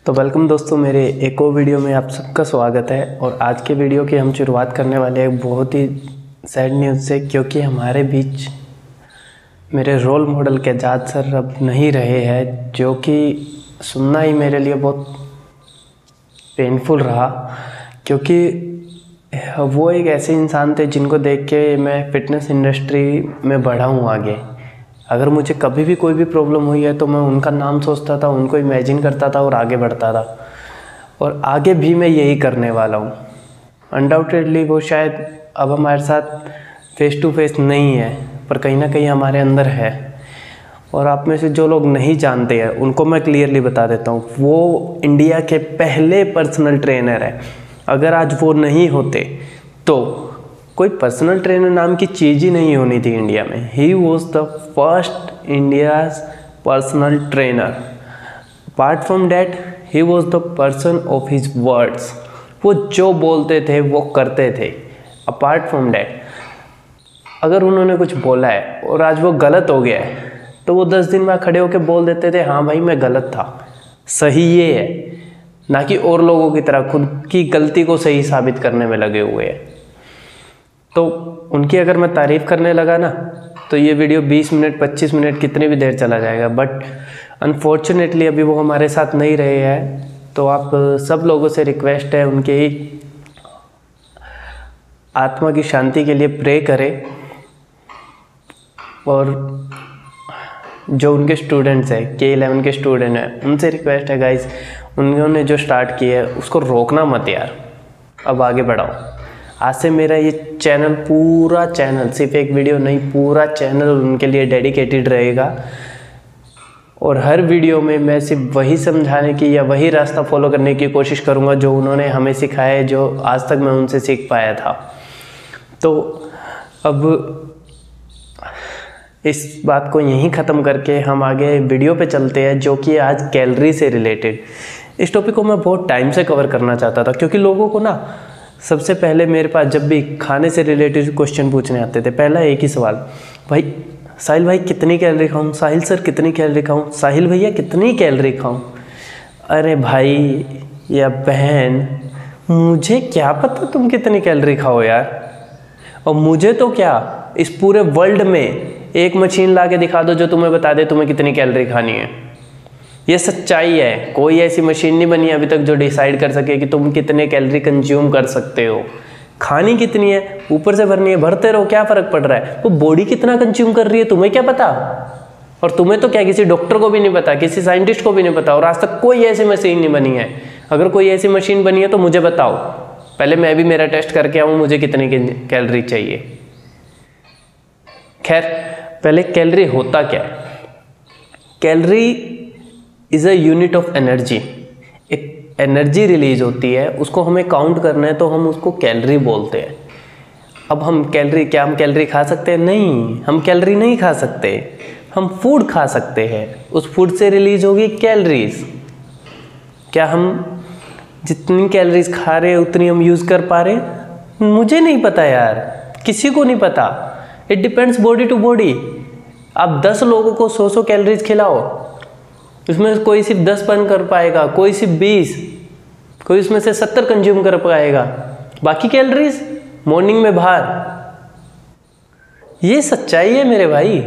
तो वेलकम दोस्तों, मेरे एक और वीडियो में आप सबका स्वागत है। और आज के वीडियो की हम शुरुआत करने वाले हैं बहुत ही सैड न्यूज़ से, क्योंकि हमारे बीच मेरे रोल मॉडल केजाद सर अब नहीं रहे हैं, जो कि सुनना ही मेरे लिए बहुत पेनफुल रहा। क्योंकि वो एक ऐसे इंसान थे जिनको देख के मैं फ़िटनेस इंडस्ट्री में बढ़ा हूँ आगे। अगर मुझे कभी भी कोई भी प्रॉब्लम हुई है तो मैं उनका नाम सोचता था, उनको इमेजिन करता था और आगे बढ़ता था। और आगे भी मैं यही करने वाला हूँ। अनडाउटेडली वो शायद अब हमारे साथ फेस टू फेस नहीं है, पर कहीं ना कहीं हमारे अंदर है। और आप में से जो लोग नहीं जानते हैं उनको मैं क्लियरली बता देता हूँ, वो इंडिया के पहले पर्सनल ट्रेनर है। अगर आज वो नहीं होते तो कोई पर्सनल ट्रेनर नाम की चीज़ ही नहीं होनी थी इंडिया में। He was the first India's personal trainer. Apart from that he was the person of his words. वो जो बोलते थे वो करते थे। अपार्ट फ्रॉम डैट अगर उन्होंने कुछ बोला है और आज वो गलत हो गया है तो वो 10 दिन बाद खड़े होकर बोल देते थे, हाँ भाई मैं गलत था, सही ये है। ना कि और लोगों की तरह खुद की गलती को सही साबित करने में लगे हुए हैं। तो उनकी अगर मैं तारीफ़ करने लगा ना तो ये वीडियो 20 मिनट 25 मिनट कितनी भी देर चला जाएगा। बट अनफॉर्चुनेटली अभी वो हमारे साथ नहीं रहे हैं। तो आप सब लोगों से रिक्वेस्ट है, उनके आत्मा की शांति के लिए प्रे करें। और जो उनके स्टूडेंट्स हैं, K11 के स्टूडेंट हैं, उनसे रिक्वेस्ट है गाइस, उन्होंने जो स्टार्ट किया है उसको रोकना मत यार, अब आगे बढ़ाओ। आज से मेरा ये चैनल, पूरा चैनल, सिर्फ एक वीडियो नहीं, पूरा चैनल उनके लिए डेडिकेटेड रहेगा। और हर वीडियो में मैं सिर्फ वही समझाने की या वही रास्ता फॉलो करने की कोशिश करूँगा जो उन्होंने हमें सिखाया है, जो आज तक मैं उनसे सीख पाया था। तो अब इस बात को यहीं ख़त्म करके हम आगे वीडियो पे चलते हैं, जो कि आज कैलोरी से रिलेटेड। इस टॉपिक को मैं बहुत टाइम से कवर करना चाहता था, क्योंकि लोगों को ना सबसे पहले मेरे पास जब भी खाने से रिलेटेड क्वेश्चन पूछने आते थे, पहला एक ही सवाल, भाई साहिल भाई कितनी कैलोरी खाऊं, साहिल सर कितनी कैलोरी खाऊं, साहिल भैया कितनी कैलोरी खाऊं। अरे भाई या बहन, मुझे क्या पता तुम कितनी कैलोरी खाओ यार। और मुझे तो क्या, इस पूरे वर्ल्ड में एक मशीन ला के दिखा दो जो तुम्हें बता दे तुम्हें कितनी कैलोरी खानी है। ये सच्चाई है। कोई ऐसी मशीन नहीं बनी अभी तक जो डिसाइड कर सके कि तुम कितने कैलोरी कंज्यूम कर सकते हो। खानी कितनी है, ऊपर से भरनी है, भरते रहो, क्या फ़र्क पड़ रहा है। वो बॉडी कितना कंज्यूम कर रही है तुम्हें क्या पता। और तुम्हें तो क्या, किसी डॉक्टर को भी नहीं पता, किसी साइंटिस्ट को भी नहीं पता। और आज तक कोई ऐसी मशीन नहीं बनी है। अगर कोई ऐसी मशीन बनी है तो मुझे बताओ, पहले मैं भी मेरा टेस्ट करके आऊँ मुझे कितनी कैलोरी चाहिए। खैर, पहले कैलोरी होता क्या है। Calorie is a unit of energy. एक एनर्जी रिलीज होती है, उसको हमें काउंट करना है तो हम उसको कैलोरी बोलते हैं। अब हम कैलोरी खा सकते हैं? नहीं, हम कैलोरी नहीं खा सकते। हम फूड खा सकते हैं, उस फूड से रिलीज होगी कैलोरीज। क्या हम जितनी कैलोरीज खा रहे हैं उतनी हम यूज़ कर पा रहे हैं? मुझे नहीं पता यार, किसी को नहीं पता। It depends body to body. आप 10 लोगों को 100 कैलोरीज खिलाओ, उसमें कोई सिर्फ 10 बर्न कर पाएगा, कोई सिर्फ 20, कोई उसमें से 70 कंज्यूम कर पाएगा। बाकी कैलोरीज मॉर्निंग में बाहर। ये सच्चाई है मेरे भाई।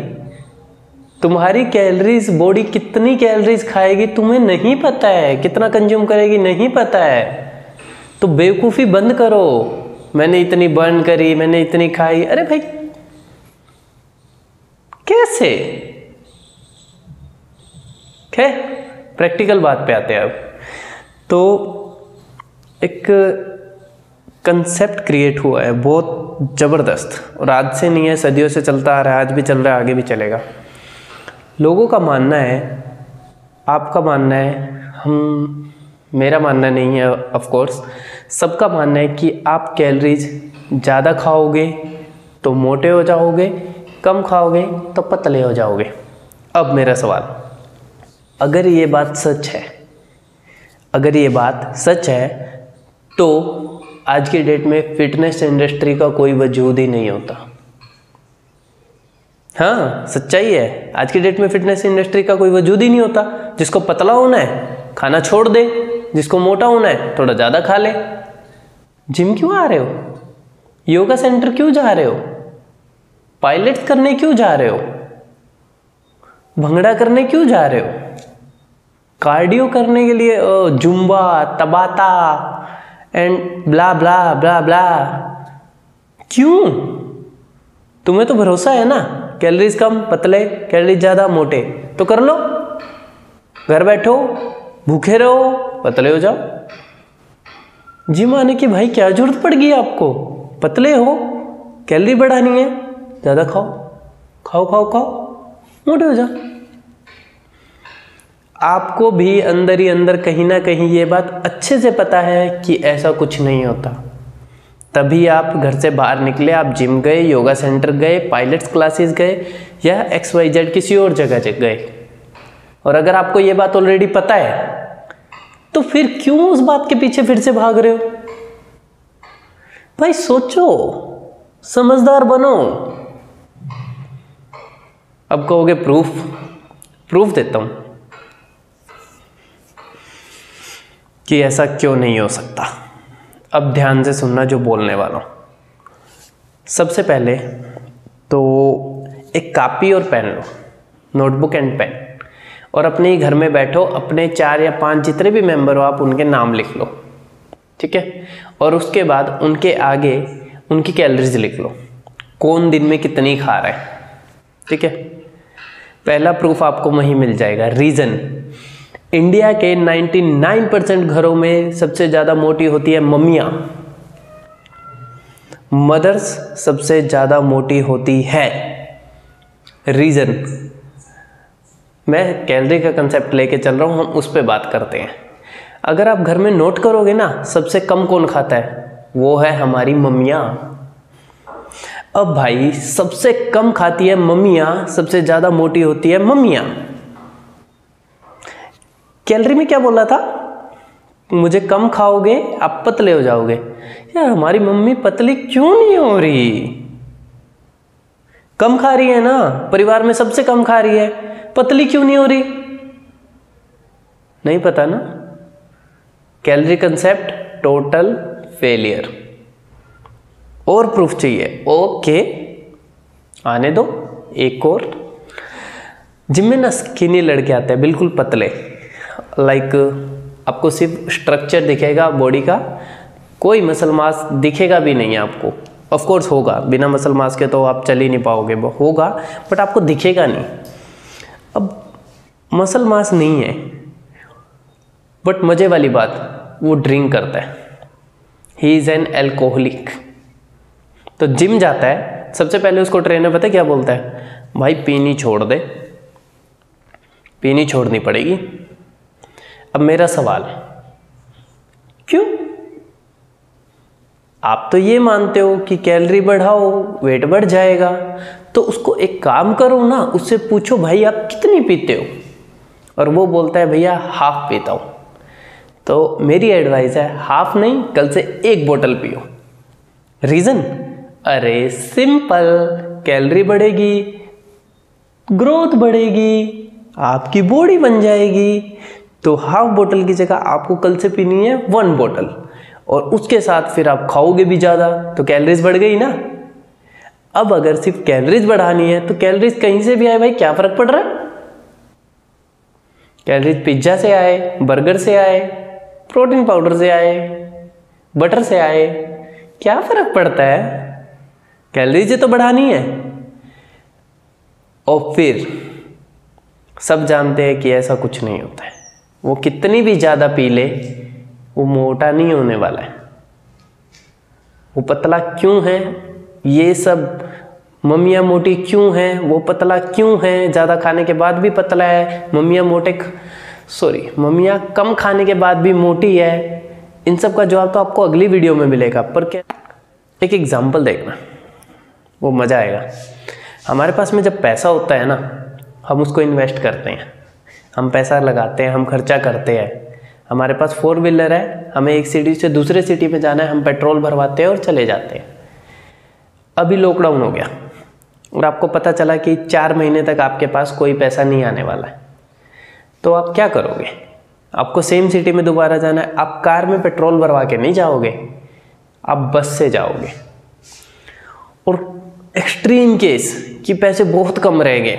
तुम्हारी कैलोरीज, बॉडी कितनी कैलोरीज खाएगी तुम्हें नहीं पता है, कितना कंज्यूम करेगी नहीं पता है। तो बेवकूफ़ी बंद करो, मैंने इतनी बर्न करी, मैंने इतनी खाई। अरे भाई कैसे। खैर, प्रैक्टिकल बात पे आते हैं अब। तो एक कंसेप्ट क्रिएट हुआ है बहुत ज़बरदस्त, और आज से नहीं है, सदियों से चलता आ रहा है, आज भी चल रहा है, आगे भी चलेगा। लोगों का मानना है, आपका मानना है, मेरा मानना नहीं है ऑफ कोर्स, सबका मानना है कि आप कैलोरीज ज़्यादा खाओगे तो मोटे हो जाओगे, कम खाओगे तो पतले हो जाओगे। अब मेरा सवाल, अगर ये बात सच है, अगर ये बात सच है तो आज की डेट में फिटनेस इंडस्ट्री का कोई वजूद ही नहीं होता। हाँ, सच्चाई है। आज की डेट में फिटनेस इंडस्ट्री का कोई वजूद ही नहीं होता। जिसको पतला होना है खाना छोड़ दे, जिसको मोटा होना है थोड़ा ज़्यादा खा ले। जिम क्यों आ रहे हो? योगा सेंटर क्यों जा रहे हो? पायलट करने क्यों जा रहे हो? भंगड़ा करने क्यों जा रहे हो? कार्डियो करने के लिए जुम्बा, तबाता एंड ब्ला ब्ला ब्ला ब्ला क्यों? तुम्हें तो भरोसा है ना, कैलोरीज कम पतले, कैलोरीज ज़्यादा मोटे, तो कर लो। घर बैठो, भूखे रहो, पतले हो जाओ। जिम आने की भाई क्या जरूरत पड़ गई आपको? पतले हो, कैलोरी बढ़ानी है, ज़्यादा खाओ खाओ खाओ खाओ, मोटे हो जाओ। आपको भी अंदर ही अंदर कहीं ना कहीं ये बात अच्छे से पता है कि ऐसा कुछ नहीं होता, तभी आप घर से बाहर निकले, आप जिम गए, योगा सेंटर गए, पायलट्स क्लासेस गए या XYZ किसी और जगह गए। और अगर आपको ये बात ऑलरेडी पता है तो फिर क्यों उस बात के पीछे फिर से भाग रहे हो? भाई सोचो, समझदार बनो। अब कहोगे प्रूफ देता हूं कि ऐसा क्यों नहीं हो सकता। अब ध्यान से सुनना जो बोलने वाला हूं। सबसे पहले तो एक कॉपी और पेन लो, नोटबुक एंड पेन, और अपने ही घर में बैठो, अपने 4 या 5 जितने भी मेंबर हो आप उनके नाम लिख लो, ठीक है। और उसके बाद उनके आगे उनकी कैलोरीज लिख लो, कौन दिन में कितनी खा रहा है, ठीक है। पहला प्रूफ आपको वहीं मिल जाएगा। रीज़न, इंडिया के 99% घरों में सबसे ज़्यादा मोटी होती है मम्मियाँ, मदर्स सबसे ज़्यादा मोटी होती है। रीज़न, मैं कैलोरी का कंसेप्ट लेके चल रहा हूँ, हम उस पर बात करते हैं। अगर आप घर में नोट करोगे ना, सबसे कम कौन खाता है, वो है हमारी मम्मियाँ। अब भाई सबसे कम खाती है मम्मियाँ, सबसे ज़्यादा मोटी होती है मम्मियाँ। कैलोरी में क्या बोला था? मुझे कम खाओगे आप पतले हो जाओगे। यार हमारी मम्मी पतली क्यों नहीं हो रही? कम खा रही है ना, परिवार में सबसे कम खा रही है, पतली क्यों नहीं हो रही? नहीं पता ना। Calorie concept total failure. और प्रूफ चाहिए? ओके, आने दो। एक और, जिम में ना स्किनी लड़के आते हैं, बिल्कुल पतले, लाइक आपको सिर्फ स्ट्रक्चर दिखेगा बॉडी का, कोई मसल मास दिखेगा भी नहीं है आपको। ऑफ कोर्स होगा, बिना मसल मास के तो आप चल ही नहीं पाओगे, वो होगा बट आपको दिखेगा नहीं। अब मसल मास नहीं है, बट मजे वाली बात, वो ड्रिंक करता है, ही इज़ एन एल्कोहलिक। तो जिम जाता है, सबसे पहले उसको ट्रेनर पता है क्या बोलता है? भाई पीनी छोड़ दे, पीनी छोड़नी पड़ेगी। अब मेरा सवाल, क्यों? आप तो ये मानते हो कि कैलोरी बढ़ाओ वेट बढ़ जाएगा, तो उसको एक काम करो ना, उससे पूछो भाई आप कितनी पीते हो, और वो बोलता है भैया हाफ पीता हूँ। तो मेरी एडवाइस है हाफ नहीं, कल से 1 बोतल पियो। रीज़न, अरे सिंपल, कैलोरी बढ़ेगी, ग्रोथ बढ़ेगी, आपकी बॉडी बन जाएगी। तो हाफ बोतल की जगह आपको कल से पीनी है 1 बोतल, और उसके साथ फिर आप खाओगे भी ज़्यादा, तो कैलोरीज बढ़ गई ना। अब अगर सिर्फ कैलोरीज बढ़ानी है तो कैलोरीज कहीं से भी आए भाई, क्या फ़र्क पड़ रहा है? कैलोरीज पिज्ज़ा से आए, बर्गर से आए, प्रोटीन पाउडर से आए, बटर से आए, क्या फ़र्क पड़ता है? कैलोरीज तो बढ़ानी है। और फिर सब जानते हैं कि ऐसा कुछ नहीं होता है, वो कितनी भी ज़्यादा पी ले वो मोटा नहीं होने वाला है। वो पतला क्यों है, ये सब मम्मियाँ मोटी क्यों हैं, वो पतला क्यों है, ज़्यादा खाने के बाद भी पतला है, मम्मियाँ कम खाने के बाद भी मोटी है, इन सब का जवाब तो आपको अगली वीडियो में मिलेगा। पर क्या, एक एग्जाम्पल देखना, वो मज़ा आएगा। हमारे पास में जब पैसा होता है ना, हम उसको इन्वेस्ट करते हैं, हम पैसा लगाते हैं, हम खर्चा करते हैं। हमारे पास 4 व्हीलर है, हमें एक सिटी से दूसरे सिटी में जाना है, हम पेट्रोल भरवाते हैं और चले जाते हैं। अभी लॉकडाउन हो गया और आपको पता चला कि 4 महीने तक आपके पास कोई पैसा नहीं आने वाला है, तो आप क्या करोगे? आपको सेम सिटी में दोबारा जाना है, आप कार में पेट्रोल भरवा के नहीं जाओगे, आप बस से जाओगे। और एक्सट्रीम केस कि पैसे बहुत कम रह गए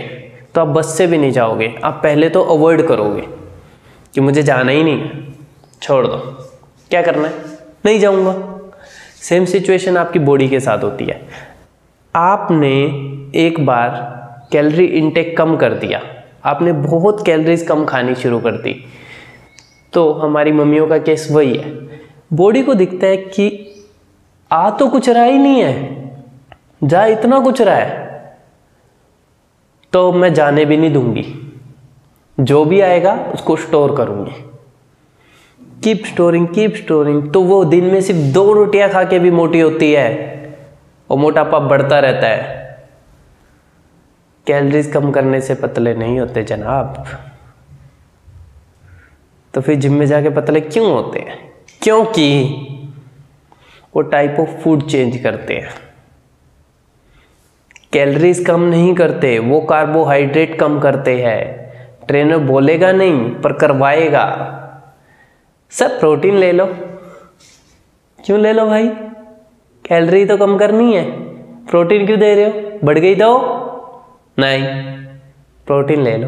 तो आप बस से भी नहीं जाओगे, आप पहले तो अवॉइड करोगे कि मुझे जाना ही नहीं है, छोड़ दो, क्या करना है, नहीं जाऊंगा। सेम सिचुएशन आपकी बॉडी के साथ होती है। आपने एक बार कैलोरी इनटेक कम कर दिया, आपने बहुत कैलोरीज कम खानी शुरू कर दी, तो हमारी मम्मियों का केस वही है। बॉडी को दिखता है कि आ तो कुछ रहा ही नहीं है, जा इतना कुछ रहा है, तो मैं जाने भी नहीं दूंगी, जो भी आएगा उसको स्टोर करूंगी। Keep storing. तो वो दिन में सिर्फ 2 रोटियां खा के भी मोटी होती है और मोटापा बढ़ता रहता है। कैलोरीज कम करने से पतले नहीं होते जनाब। तो फिर जिम में जाके पतले क्यों होते हैं? क्योंकि वो टाइप ऑफ फूड चेंज करते हैं। कैलोरीज कम नहीं करते, वो कार्बोहाइड्रेट कम करते हैं। ट्रेनर बोलेगा नहीं पर करवाएगा। सर प्रोटीन ले लो। क्यों ले लो भाई? कैलोरी तो कम करनी है, प्रोटीन क्यों दे रहे हो? बढ़ गई तो नहीं, प्रोटीन ले लो,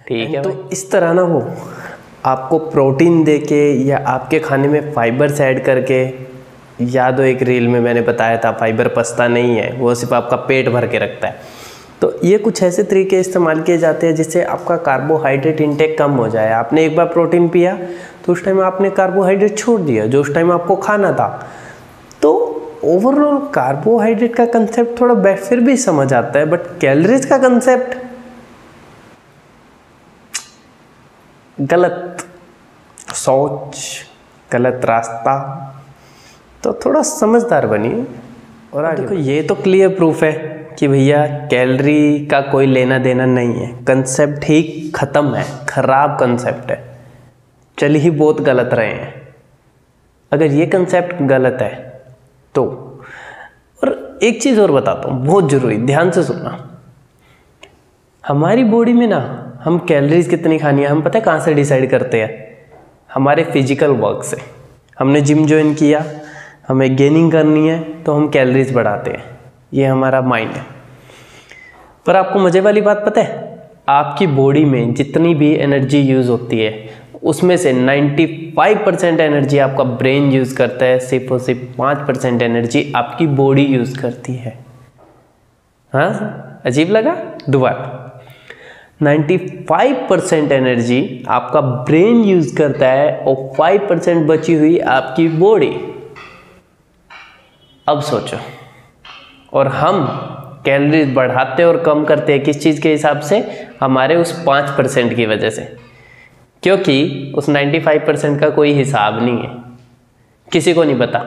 ठीक है। तो इस तरह ना वो आपको प्रोटीन देके या आपके खाने में फाइबर्स ऐड करके, या तो एक रील में मैंने बताया था फाइबर पचता नहीं है, वो सिर्फ आपका पेट भर के रखता है। तो ये कुछ ऐसे तरीके इस्तेमाल किए जाते हैं जिससे आपका कार्बोहाइड्रेट इंटेक कम हो जाए। आपने एक बार प्रोटीन पिया तो उस टाइम आपने कार्बोहाइड्रेट छोड़ दिया जो उस टाइम आपको खाना था। तो ओवरऑल कार्बोहाइड्रेट का कंसेप्ट थोड़ा फिर भी समझ आता है, बट कैलोरीज का कंसेप्ट गलत सोच, गलत रास्ता। तो थोड़ा समझदार बनिए। और आगे देखो, ये तो क्लियर प्रूफ है कि भैया कैलोरी का कोई लेना देना नहीं है, कंसेप्ट ही खत्म है, खराब कंसेप्ट है, चल ही बहुत गलत रहे हैं। अगर ये कंसेप्ट गलत है तो, और एक चीज़ और बताता हूँ बहुत ज़रूरी, ध्यान से सुनना। हमारी बॉडी में ना हम कैलोरीज कितनी खानी है हम पता है कहाँ से डिसाइड करते हैं? हमारे फिजिकल वर्क से। हमने जिम ज्वाइन किया, हमें गेनिंग करनी है तो हम कैलोरीज बढ़ाते हैं, ये हमारा माइंड है। पर आपको मज़े वाली बात पता है, आपकी बॉडी में जितनी भी एनर्जी यूज़ होती है उसमें से 95% एनर्जी आपका ब्रेन यूज़ करता है, सिर्फ और सिर्फ 5% एनर्जी आपकी बॉडी यूज़ करती है। हाँ, अजीब लगा? दोबारा, 95% एनर्जी आपका ब्रेन यूज़ करता है और 5% बची हुई आपकी बॉडी। अब सोचो, और हम कैलोरीज बढ़ाते और कम करते हैं किस चीज़ के हिसाब से? हमारे उस 5% की वजह से, क्योंकि उस 95% का कोई हिसाब नहीं है। किसी को नहीं पता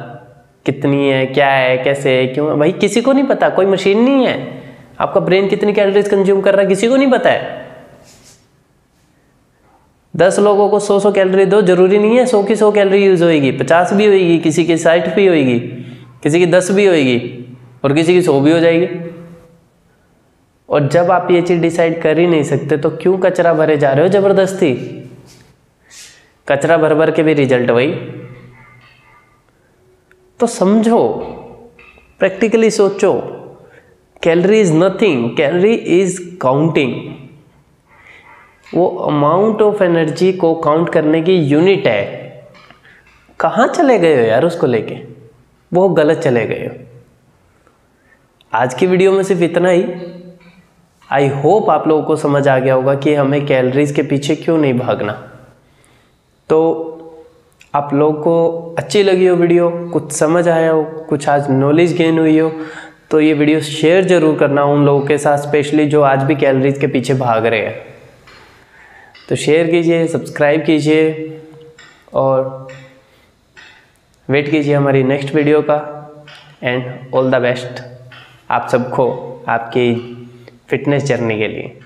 कितनी है, क्या है, कैसे है, क्यों है, भाई किसी को नहीं पता। कोई मशीन नहीं है, आपका ब्रेन कितनी कैलोरीज कंज्यूम कर रहा है किसी को नहीं पता है। 10 लोगों को 100 कैलोरी दो, जरूरी नहीं है 100 की 100 कैलोरी यूज होगी, 50 भी होगी, किसी की 60 भी होगी, किसी की 10 भी होगी और किसी की 100 भी हो जाएगी। और जब आप ये चीज डिसाइड कर ही नहीं सकते तो क्यों कचरा भरे जा रहे हो जबरदस्ती? कचरा भर भर के भी रिजल्ट वही। तो समझो, प्रैक्टिकली सोचो, calorie is nothing, calorie is counting. वो अमाउंट ऑफ एनर्जी को काउंट करने की यूनिट है। कहाँ चले गए हो यार उसको लेके? वो गलत चले गए हो। आज की वीडियो में सिर्फ इतना ही। आई होप आप लोगों को समझ आ गया होगा कि हमें कैलोरीज के पीछे क्यों नहीं भागना। तो आप लोगों को अच्छी लगी हो वीडियो, कुछ समझ आया हो, कुछ आज नॉलेज गेन हुई हो, तो ये वीडियो शेयर जरूर करना उन लोगों के साथ, स्पेशली जो आज भी कैलोरीज के पीछे भाग रहे हैं। तो शेयर कीजिए, सब्सक्राइब कीजिए और वेट कीजिए हमारी नेक्स्ट वीडियो का। एंड ऑल द बेस्ट आप सबको आपकी फिटनेस जर्नी के लिए।